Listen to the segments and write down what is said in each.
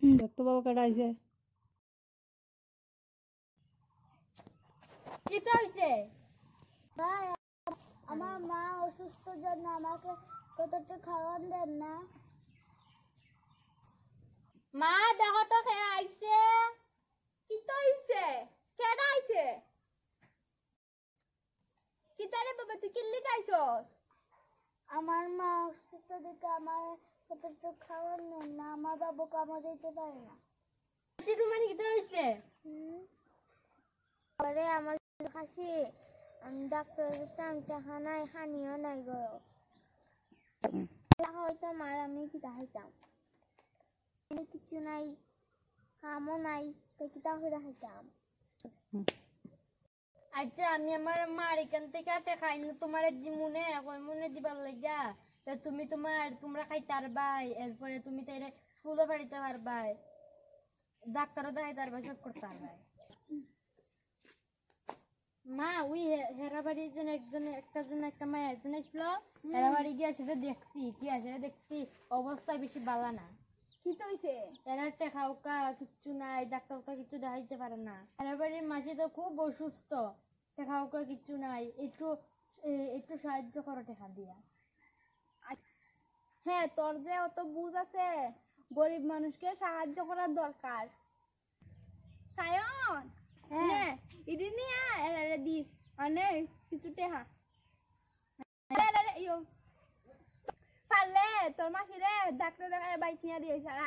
দত্ত বাবু কাটাইছে কি তো হইছে? ভাই আমার মা অসুস্থ জন্য আমাকে কতটা খাওয়ান দেন না। মা দেখো তো কে আইছে। কি তো হইছে? কেডা আইছে? কি তারে বাবা তুই কিল্লি খাইছস? আমার মা অসুস্থ দেখে আমার কতটা খাওয়ান দেন না, আমার বাবু কামড় দিতে পারে না। মাসি তোমার কি তো হইছে? পরে আমার হাসি ডাক্তার টাকা নাই, হানিও নাই গো। হয়তো মার আমি কিতা খাইতাম, কিছু নাই, কামও নাই, তো কিতা করে খাইতাম। আচ্ছা আমি আমার মার এখান থেকে টাকা আইন তোমার মনে মনে দিবার লাগিয়া তা তুমি তোমরা খাইতে পারবাই, এরপরে তুমি তাইলে স্কুলও পারিতে পারবাই, ডাক্তারও দেখাইতে পারবাই, সব করতে পারবাই। মা ওই হেরা বাড়ি যেন একটা মায়া আছে নাইছিল, হেরা বাড়ি গিয়া সেটা দেখছি, কি আছে দেখছি অবস্থা বেশি বালা না। কি তো হইছে? এরা টেকা উকা কিচ্ছু নাই, ডাক্তার উকা কিচ্ছু দেখাইতে পারে না। হেরা বাড়ির মাসি তো খুব অসুস্থ, টেকা উকা কিচ্ছু নাই, একটু সাহায্য করো টেকা দিয়া। হ্যাঁ তোর যে অত বুঝ আছে, গরিব মানুষকে সাহায্য করার দরকার। সায়ন নে ইদি নিয়া এরে দিস আনে কিছু টেহা। ইয়ো পারলে তোর মাসি রে ডাক্তার দেখায় বাইক নিয়ে দিয়েছে আর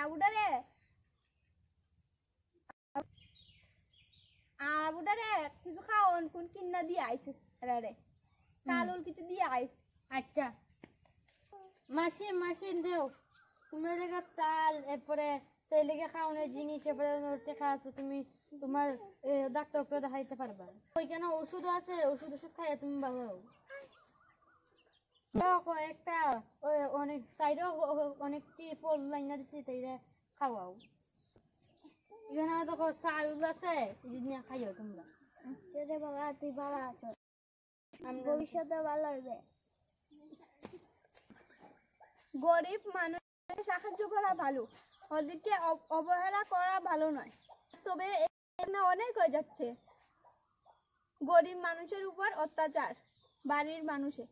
আবুডারে কিছু খাওন কোন কিন্না দিয়ে আইছে রে চালুল কিছু দিয়ে আইস। আচ্ছা মাসি মাসি দেও, তুমি লেগে চাল, এরপরে সেই লেগে খাওয়ানোর জিনিস, এরপরে টেকা আছে, তুমি তোমার ডাক্তারকে দেখাইতে পারবা। ওইখানে ওষুধ আছে, ওষুধ খাইয়া তুমি ভালো হও। একটা অনেক সাইডও অনেকটি ফল লাইনা দিচ্ছি, তাইলে খাওয়াও। এখানে দেখো চাল আছে, নিয়ে খাইও তোমরা। আচ্ছা রে বাবা, তুই ভালো আছো, ভবিষ্যতে ভালো হইবে। গরিব মানুষকে সাহায্য করা ভালো, ওদেরকে অবহেলা করা ভালো নয়। তবে এখানে অনেক হয়ে যাচ্ছে গরিব মানুষের উপর অত্যাচার বাড়ির মানুষে।